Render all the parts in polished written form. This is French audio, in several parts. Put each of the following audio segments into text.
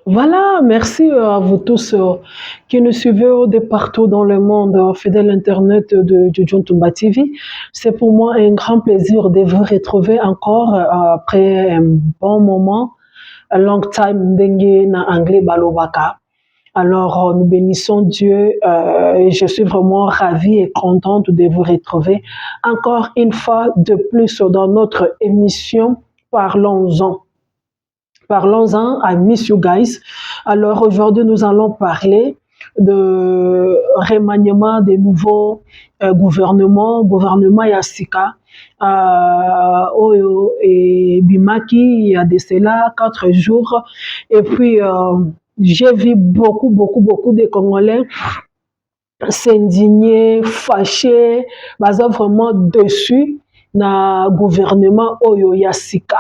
Voilà, merci à vous tous qui nous suivez de partout dans le monde, fidèle Internet de John Tumba TV. C'est pour moi un grand plaisir de vous retrouver encore après un bon moment, a long time dengue na anglais balobaka. Alors, nous bénissons Dieu et je suis vraiment ravie et contente de vous retrouver encore une fois de plus dans notre émission Parlons-en. Parlons-en, I miss you guys. Alors aujourd'hui, nous allons parler de remaniement des nouveaux gouvernements Yassika. Oyo et Bimaki, il y a de cela 4 jours. Et puis, j'ai vu beaucoup de Congolais s'indigner, fâchés, baza vraiment dessus na gouvernement Oyo Yassika.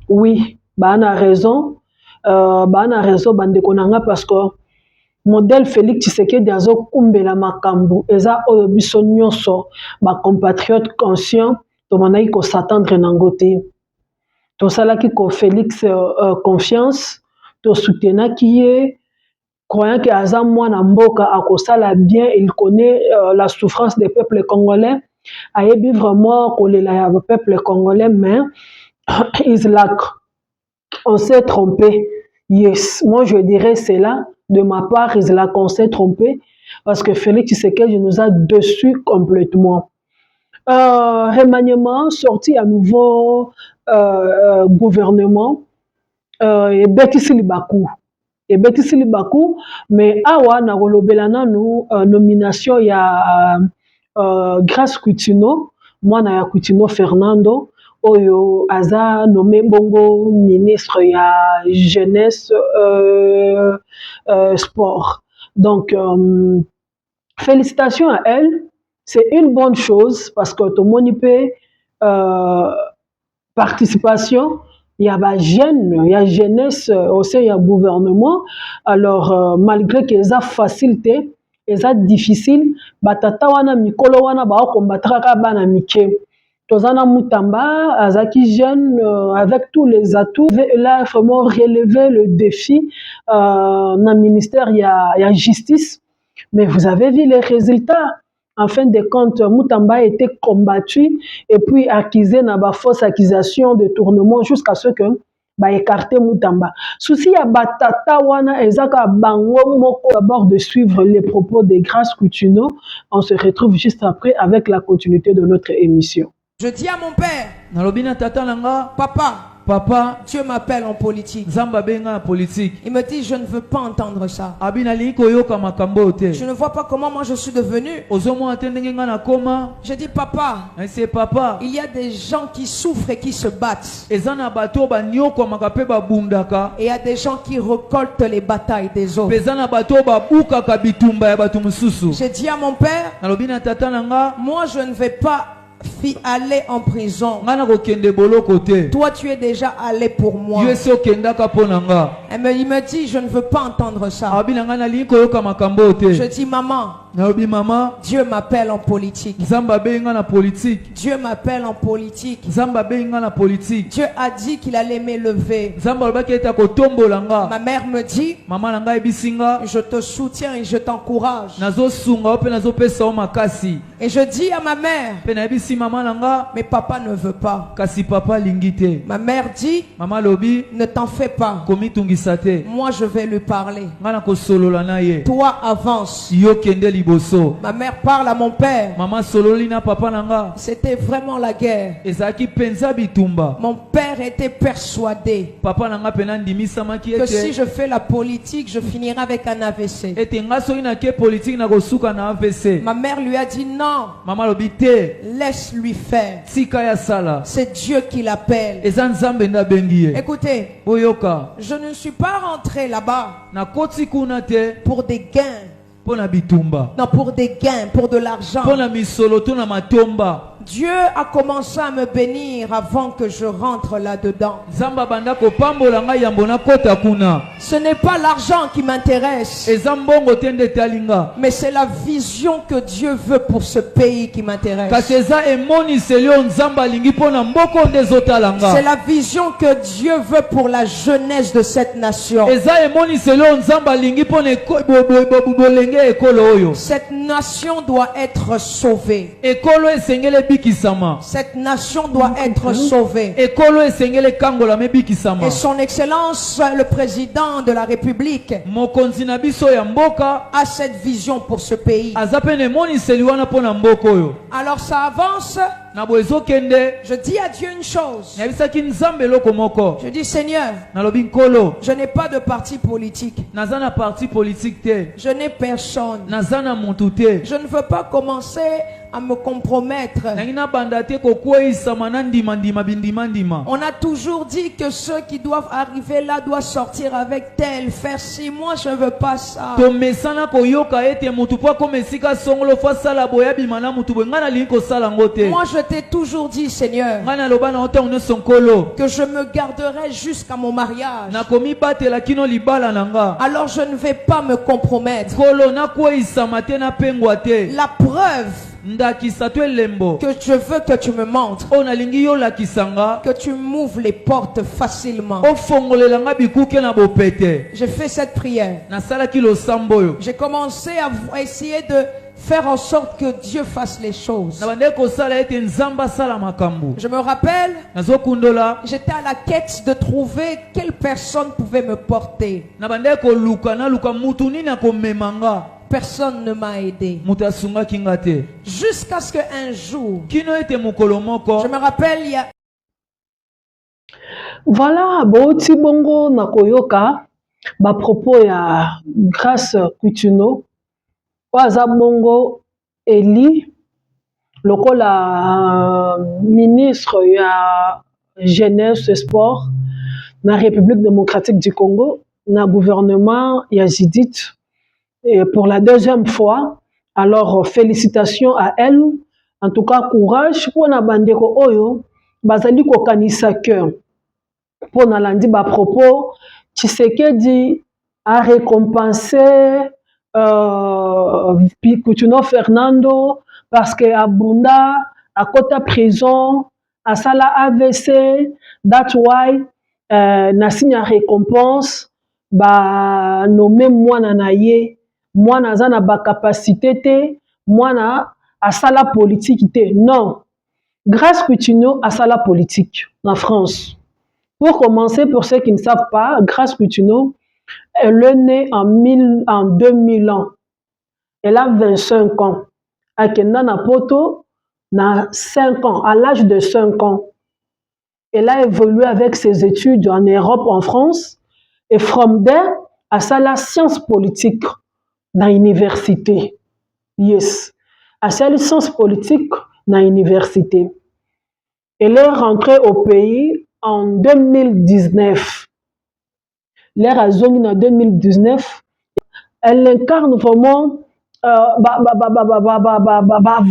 Oui, bana raison bandeko nanga parce que modèle Félix Tshisekedi azo kumbela makambu eza oyo biso nyonso ba compatriotes conscients tomanaki ko s'attendre nango te tosalaki ko Félix confiance tosoutenaki ye croyant que aza mwana mboka akosala bien, il connaît la souffrance des peuples congolais ayebi vraiment kolela ya peuple congolais mais Isaac, on s'est trompé. Yes, moi je dirais c'est là, de ma part, Isaac, on s'est trompé parce que Félix Tshisekedi nous a déçus complètement. Remaniement, sorti à nouveau gouvernement, et Betty Silibakou. Et Betty Silibakou, mais awa na rolobelana nous nomination il y a Grace Coutinho, moi na ya Coutinho Fernando. Oyo aza nommé bongo ministre ya jeunesse sport. Donc félicitations à elle, c'est une bonne chose parce que tout le monde peut participation, il y a ba jeune, il y a jeunesse au sein du gouvernement. Alors malgré que ça facilité, et ça difficile, batata wana mikolo wana ba combattre ka bana mike. Tozana Moutamba, Azaki jeune, avec tous les atouts, il a vraiment relevé le défi dans le ministère, il y a justice. Mais vous avez vu les résultats. En fin de compte, Moutamba a été combattu et puis accusé dans la fausse accusation de tournement jusqu'à ce que écarter Moutamba. Souci à Batata Wana Ezaka Bango Moko d'abord de suivre les propos de Grace Coutinho. On se retrouve juste après avec la continuité de notre émission. Je dis à mon père, papa, Dieu m'appelle en politique. Il me dit, je ne veux pas entendre ça. Je ne vois pas comment moi je suis devenu. Je dis, papa, il y a des gens qui souffrent et qui se battent. Et il y a des gens qui récoltent les batailles des autres. J'ai dit à mon père, moi je ne vais pas aller en prison. Toi tu es déjà allé pour moi. Il me dit je ne veux pas entendre ça. Je dis maman, Dieu m'appelle en politique. Dieu m'appelle en politique. Dieu a dit qu'il allait m'élever. Ma mère me dit, je te soutiens et je t'encourage. Et je dis à ma mère, mais papa ne veut pas. Ma mère dit, ne t'en fais pas. Moi je vais lui parler. Toi avance. Ma mère parle à mon père. C'était vraiment la guerre. Mon père était persuadé que si je fais la politique, je finirai avec un AVC. Ma mère lui a dit non. Laisse-lui faire. C'est Dieu qui l'appelle. Écoutez, je ne suis pas rentré là-bas pour des gains. Non, pour des gains, pour de l'argent. Dieu a commencé à me bénir avant que je rentre là-dedans. Ce n'est pas l'argent qui m'intéresse, mais c'est la vision que Dieu veut pour ce pays qui m'intéresse. C'est la vision que Dieu veut pour la jeunesse de cette nation. Cette nation doit être sauvée. Cette nation doit être sauvée. Et son Excellence, le président de la République, a cette vision pour ce pays. Alors ça avance. Je dis à Dieu une chose. Je dis, Seigneur, je n'ai pas de parti politique. Je n'ai personne. Je ne veux pas commencer à me compromettre. On a toujours dit que ceux qui doivent arriver là doivent sortir avec tel, faire ci. Moi, je ne veux pas ça. Moi, je t'ai toujours dit, Seigneur, que je me garderai jusqu'à mon mariage. Alors, je ne vais pas me compromettre. La preuve que je veux que tu me montres, que tu m'ouvres les portes facilement. J'ai fait cette prière. J'ai commencé à essayer de faire en sorte que Dieu fasse les choses. Je me rappelle, j'étais à la quête de trouver quelle personne pouvait me porter. Personne ne m'a aidé. Jusqu'à ce qu'un jour, je me rappelle, il y a... Voilà, Boti Bongo Nakoyoka, ba propos ya Grâce Coutinho, Waza Bongo Eli, lokola ministre ya jeunesse et sport, na République démocratique du Congo, na gouvernement ya Judith. Et pour la deuxième fois, alors félicitations à elle. En tout cas, courage pour na bandeko oyo bazali ko kanisa que pour na landi ba propos Tshisekedi a récompensé Coutinho Fernando parce que abunda à kota prison à sala AVC. That's why na signe récompense ba nommé mwana na ye. Mwana zana ba capacité te, mwana a sala politique te. Non. Grâce Coutinho a sala politique en France. Pour commencer, pour ceux qui ne savent pas, Grâce Coutinho, elle est née en 2000 ans. Elle a 25 ans. À Kendana Poto, na 5 ans, à l'âge de 5 ans. Elle a évolué avec ses études en Europe, en France. Et from there, à sala sciences politiques. Dans l'université. Yes. À sa licence politique dans l'université. Elle est rentrée au pays en 2019. L'ère à Zongi en 2019. Elle incarne vraiment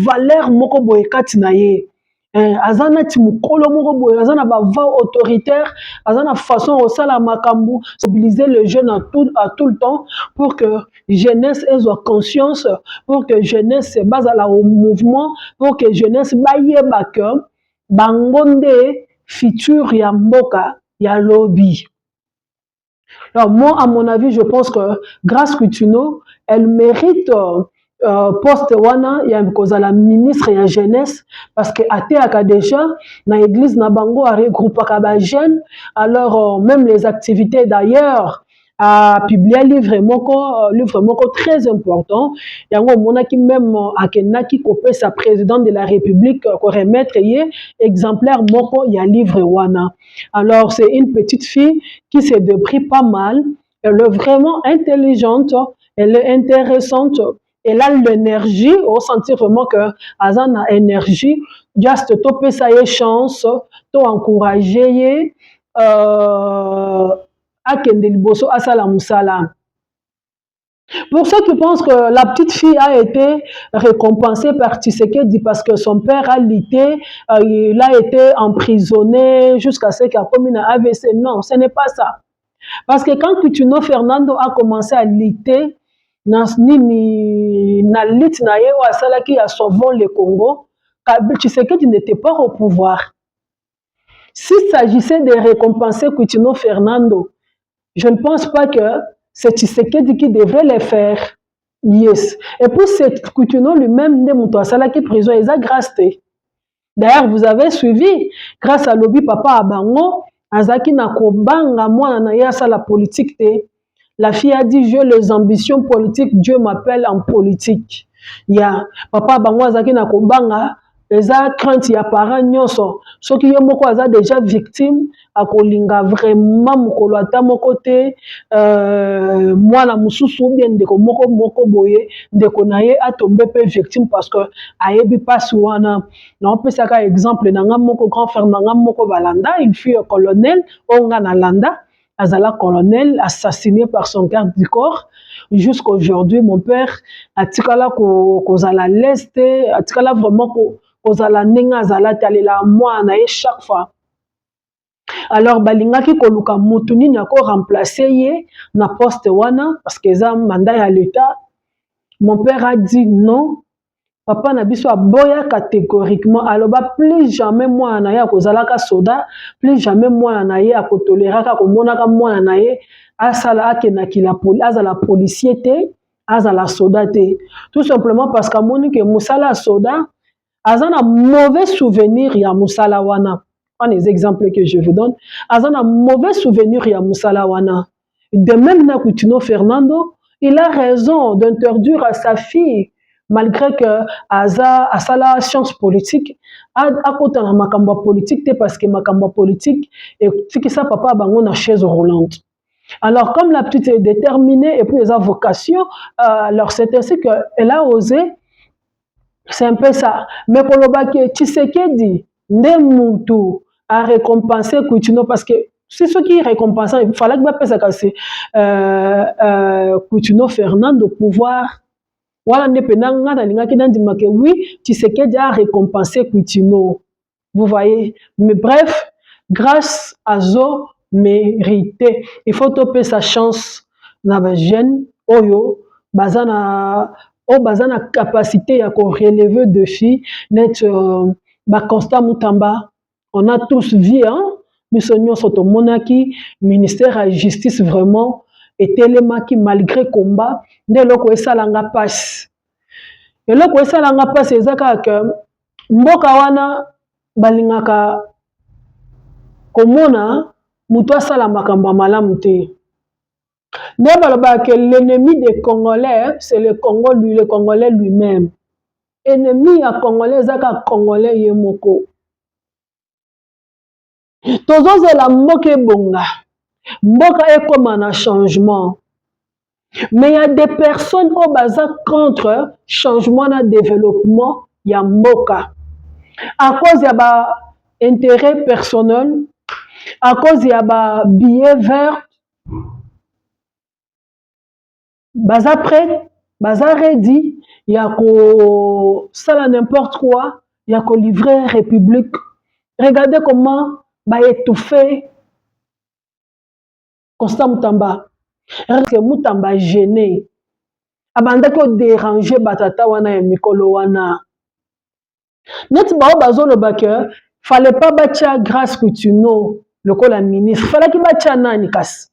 valeur moko boye kati na ye. Azana timukolo moko boye, azana ba voix autoritaire, azana façon au sala makambu, mobiliser le jeune à tout le temps pour que jeunesse ait conscience, pour que jeunesse se base au mouvement, pour que jeunesse baye bake bangonde futur ya mboka ya lobby. Alors moi, à mon avis, je pense que Grâce Coutinho, elle mérite poste wana ya koza la ministre ya jeunesse parce que ateaka déjà na église na bango a regroupaka ba jeunes. Alors même les activités d'ailleurs a publié livre moko très important. Yango monaki même akenaki kopé sa présidente de la République ko remettre yé exemplaire moko ya livre wana. Alors c'est une petite fille qui se débrouille pas mal, elle est vraiment intelligente, elle est intéressante. Elle a l'énergie, on sentit vraiment que Azan a énergie, juste topé sa chance, to encourager, à Kendel Bosso, à Salam Salam. Pour ceux qui pensent que la petite fille a été récompensée par Tshisekedi parce que son père a lutté, il a été emprisonné jusqu'à ce qu'il a commis un AVC. Non, ce n'est pas ça. Parce que quand Coutinho Fernando a commencé à lutter, na lutte na ye ou asalaki à sauvant le Congo, Tshisekedi n'était pas au pouvoir. S'il s'agissait de récompenser Coutinho Fernando, je ne pense pas que c'est Tshisekedi qui devrait le faire. Yes. Et puis c'est Coutinho lui-même, qui prison, il a grâce. D'ailleurs, vous avez suivi, grâce à Lobby Papa Abango, Azaki na kobanga mwana na yasa la politique te. La fille a dit, j'ai les ambitions politiques, Dieu m'appelle en politique. Ya Papa Abango Azaki na kobanga, eza crainte ya parents nyonso. Ceux qui yo moko aza déjà victime, akolinga vraiment mokolo ata moko te, mwana mususu ou bien ndeko moko boye, ndeko na ye atombe pe victime parce que ayebi pasi wana. Na opesaka exemple na nga moko grand frère na nga moko balanda, il fut colonel, onga na landa, azala colonel, assassiné par son garde du corps. Jusqu'aujourd'hui, mon père atikala kozala l'est, atikala vraiment kozala ninga azala talela moi na chaque fois. Alors balingaki koluka mutu nini ako remplacer ye na poste wana parce que ça mandat ya l'état. Mon père a dit non. Papa na biso aboya catégoriquement aloba plus jamais moi na ye akozalaka soda, plus jamais moi na ye akotoleraka komonaka moi na ye asala akenaki la azala policier te, azala soda te. Tout simplement parce que moni que musala soda azana mauvais souvenir ya musala wana. Un des exemples que je vous donne, azana mauvais souvenir ya musala wana. De même na Coutinho Fernando, il a raison d'interdire à sa fille, malgré que aza la science politique, a côté na makamba politique parce que makamba politique et qui ça papa bango na chaise roulante. Alors comme la petite est déterminée et puis les vocation, alors c'est ainsi qu'elle a osé. C'est un peu ça. Mais pour le bac, Tshisekedi, Ndemutu a récompensé Coutinho parce que c'est ce qui récompensé. Il fallait que ça casse Coutinho Fernando pouvoir. Voilà, oui, Tshisekedi a récompensé Coutinho. Vous voyez. Mais bref, grâce à Zo mérité, il faut topper sa chance dans les jeunes. Oyo, bazana. Oh, bazana capacité à relever le défi, net Constant Mutamba, on a tous vu, hein, Missonio Sotomonaki, ministère de la justice vraiment, et Télémaki malgré combat, dès lors que ça l'a passe. Et là que ça l'a passe, c'est ça que Mboka wana balingaka komona muto sala makamba malamu te. L'ennemi des Congolais, c'est le Congolais lui-même. Ennemi à Congolais, c'est le Congolais yemoko. Tozo la mboka bonga. Mboka est comme un changement. Mais il y a des personnes au bazar contre changement et développement, il y a mboka. À cause de intérêt personnel, à cause de billet vert, baza prêt, baza ready, il y a ça n'importe quoi, il y a livrer République. Regardez comment ba étouffer Constant Mutamba. Parce que Mutamba gêné. Abanda ko déranger batata wana ya mikolo wana. Net ba bazolo baker, fallait pas batia grâce Coutinho, le col ministre. Fallait qu'il batia nani kas.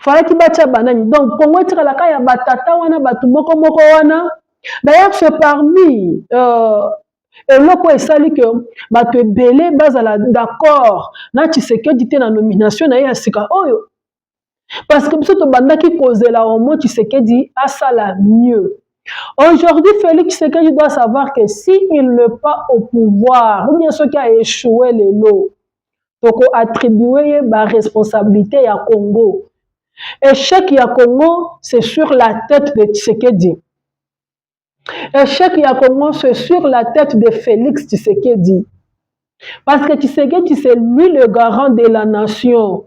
Fallait qu'il batia banani. Donc Congo tira la kaya batata wana batu moko wana. D'ailleurs c'est parmi et là quoi sali que batu belé bazala d'accord na Tshisekedi te na nomination na ya sika oyo. Parce que biso to bandaki kozela au moins Tshisekedi a ça la mieux. Aujourd'hui, Félix Tshisekedi doit savoir que s'il n'est pas au pouvoir, ou bien ceux qui a échoué les lots, donc attribuer la responsabilité à Congo. Échec à Congo, c'est sur la tête de Tshisekedi. Échec à Congo, c'est sur la tête de Félix Tshisekedi. Parce que Tshisekedi, c'est lui le garant de la nation.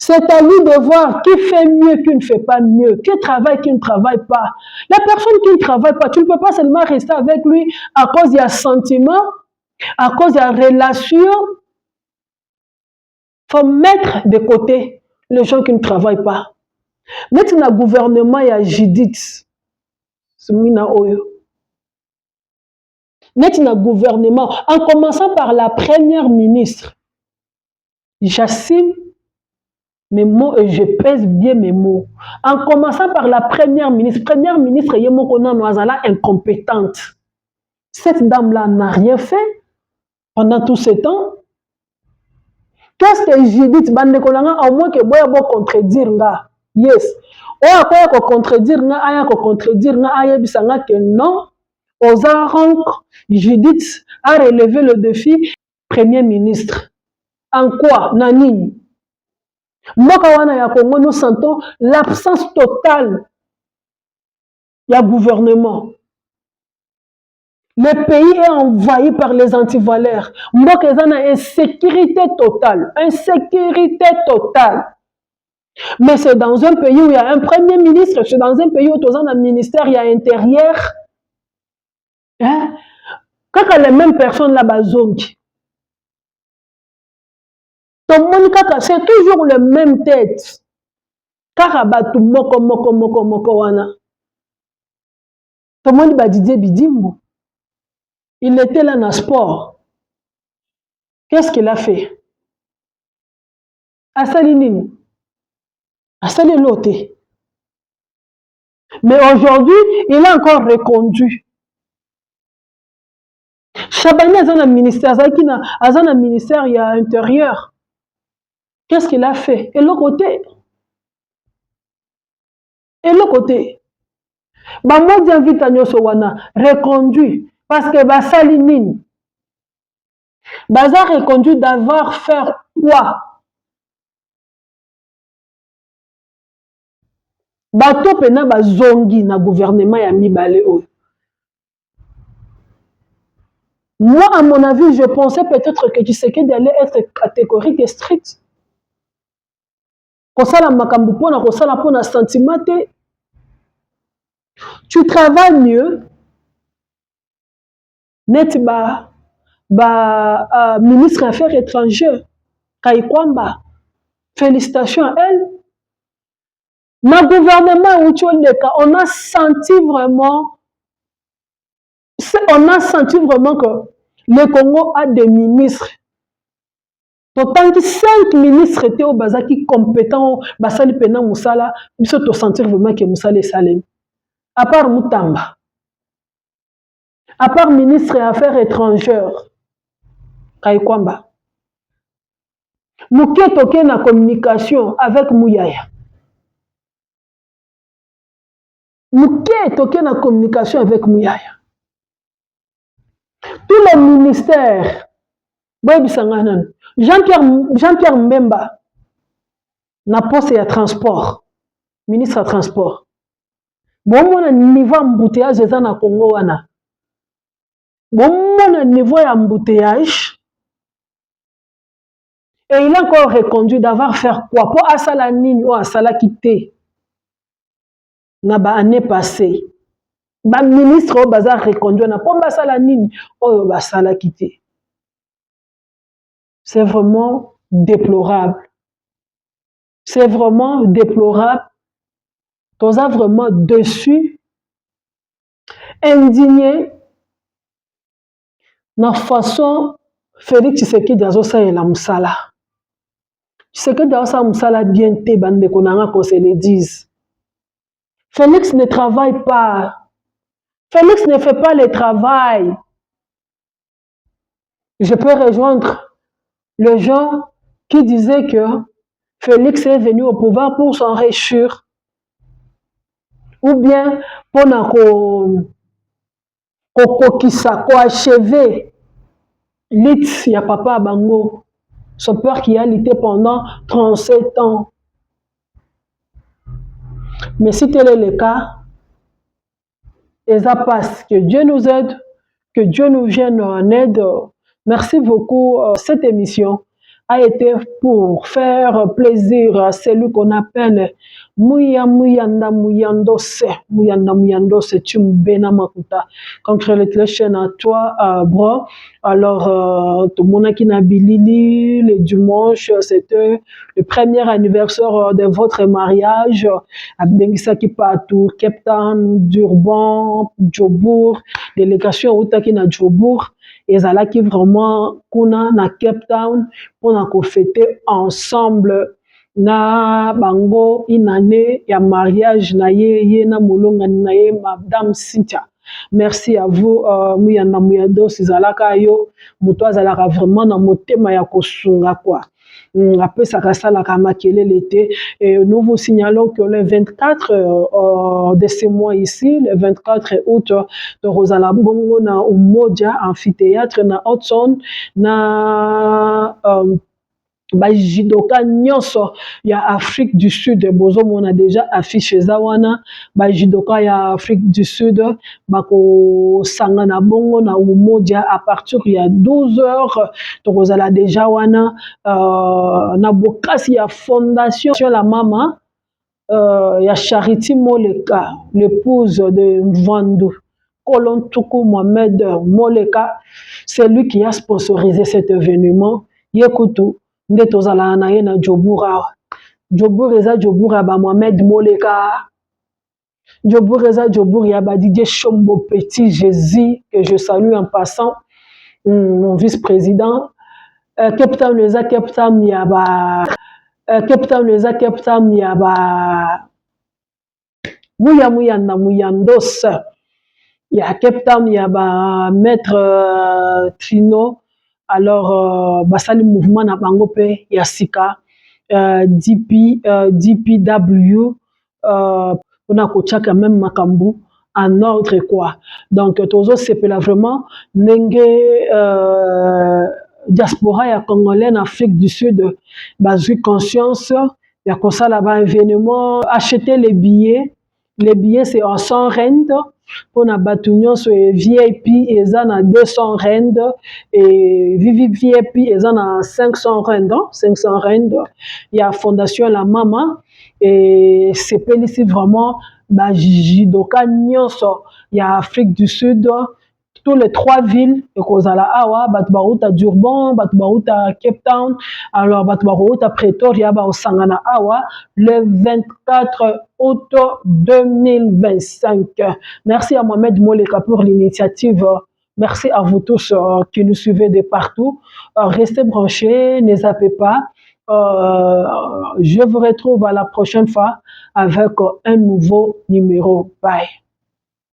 C'est à lui de voir qui fait mieux, qui ne fait pas mieux, qui travaille, qui ne travaille pas. La personne qui ne travaille pas, tu ne peux pas seulement rester avec lui à cause de sentiments, à cause de relations. Il faut mettre de côté les gens qui ne travaillent pas. Mettre dans le gouvernement, il y a Judith. Mettre dans le gouvernement, en commençant par la première ministre. J'assume mes mots et je pèse bien mes mots. En commençant par la première ministre, Yemokona Noazala incompétente. Cette dame-là n'a rien fait pendant tout ce temps. Qu'est-ce que Judith Bandekolanga, au moins que Boya bo contredire là? Yes. Oya ko contredire nga, aya ko contredire nga, aya bisanga que non. Aux rencontres, Judith a relevé le défi premier ministre. En quoi? Nani? Mokawana ya Congo, nous sentons l'absence totale du gouvernement. Le pays est envahi par les antivaleurs. Mokezana a insécurité totale. Insécurité totale. Mais c'est dans un pays où il y a un premier ministre, c'est dans un pays où il y a un ministère, il y a intérieur. Hein? Quand les mêmes personnes là-bas zongi. C'est toujours le même tête. Karabatu moko wana. Tout le monde Didier Bidimbo. Il était là dans le sport. Qu'est-ce qu'il a fait? Asalinini. Asaliloté. Mais aujourd'hui, il a encore reconduit. Chabani a un ministère, un ministère, il y a intérieur. Qu'est-ce qu'il a fait? Et l'autre côté. Et l'autre côté. Moi, j'invite à Nyosowana, reconduit. Parce que Basalinine, Baza reconduit d'avoir fait quoi? Bato pena bazongi na gouvernement ya mibale oyo. Moi, à mon avis, je pensais peut-être que Tshisekedi allait être catégorique et strict. Kosala makambu pona kosala pona sentiment te. Tu travailles mieux. Net ministre des Affaires étrangères, Kaikwamba. Félicitations à elle. Dans le gouvernement où tu es, on a senti vraiment que le Congo a des ministres. Autant que 5 ministres étaient au Bazaki compétents, Basali Pena Moussala, ils se sentir vraiment que Moussala est salé. À part Moutamba, à part ministre des Affaires étrangères, Kaikwamba. Nous qui sommes en communication avec Mouyaya. Nous qui sommes en communication avec Mouyaya. Tous les ministères, Jean-Pierre Mbemba, na poste ya transport, ministre ya transport. Bon, mon niveau embouteillage est na Congo wana. Bon, mon niveau embouteillage. Et il a encore reconduit d'avoir fait quoi? Pour Asala Nini ou Asala Kité. Na ba année passée. Ba ministre au bazar reconduit na pour Asala Nini ou Asala Kité. C'est vraiment déplorable. C'est vraiment déplorable. On a vraiment déçu, indigné, na façon Félix Tshisekedi azosa la musala. Tshisekedi azosa musala bien te bande konanga qu'on se le dise. Félix ne travaille pas. Félix ne fait pas le travail. Je peux rejoindre les gens qui disaient que Félix est venu au pouvoir pour s'enrichir. Ou bien pour achever l'it ya papa Bango, son père qui a lutté pendant 37 ans. Mais si tel est le cas, et ça passe, que Dieu nous aide, que Dieu nous vienne en aide. Merci beaucoup cette émission. a été pour faire plaisir à celui qu'on appelle Muyanda Muyandose. Muyanda Muyandose, tu m'bena makuta. Congratulations à toi, bro. Alors, tout le monde qui n'a bilili, le dimanche, c'était le premier anniversaire de votre mariage. À Bengisaki Patou, Cape Town, Durban, Djobourg, délégation Outaki na Djobourg. Ezalaki vraiment kuna na Cape Town pour na fêter ensemble na bango une année ya mariage na ye na molonga na ye madame Cynthia. Merci à vous Muyanda Muyando sizalaka yo muto azalaka vraiment na motema ya kosunga quoi. Après ça kasalaka makelele te et nous vous signalons que le 24 de ce mois ici, le 24 août de Rosala Bongo na Umoja amphithéâtre na Hudson na bajidoka nyonso ya Afrique du Sud bozo mona déjà affiché zawana bajidoka ya Afrique du Sud bako sangana bongo na Umoja à partir ya 12h tokozala déjà wana na bokasi ya fondation la mama ya Charity Moleka, l'épouse de Mvandu Kolontuku Mohamed Moleka, c'est lui qui a sponsorisé cet événement. Yekutu nde tozala na ye na Djoboura. Djobour eza Djobour ya ba Mohamed Moleka. Djobour eza Djobour ya ba Didier Chombo Petit Jésus que je salue en passant, mon vice-président. Cape Town eza Cape Town ya ba Cape Town eza Cape Town ya ba Muyanda Muyandos. Ya Cape Town ya ba maître Trino. Alors, basali mouvement na bango pe ya sika DPW on a kochaka même makambu en ordre quoi. Donc tozo sepela vraiment nenge diaspora ya congolais en Afrique du Sud bazui conscience ya kosala ba événement, acheter les billets. Les billets c'est en 100 rand. Pour na batunyo so VIP eza na 200 rand et VIP eza na 500 rand, 500 rand. Il y a fondation la mama et c'est ici vraiment ba jidoka nyonso il y a Afrique du Sud. Tous les 3 villes et kozala awa batu baruta Durban, batu baruta Cape Town, alors batu baruta Pretoria ba osangana awa le 24 août 2025. Merci à Mohamed Moleka pour l'initiative. Merci à vous tous qui nous suivez de partout. Restez branchés, ne zappez pas. Je vous retrouve à la prochaine fois avec un nouveau numéro. Bye.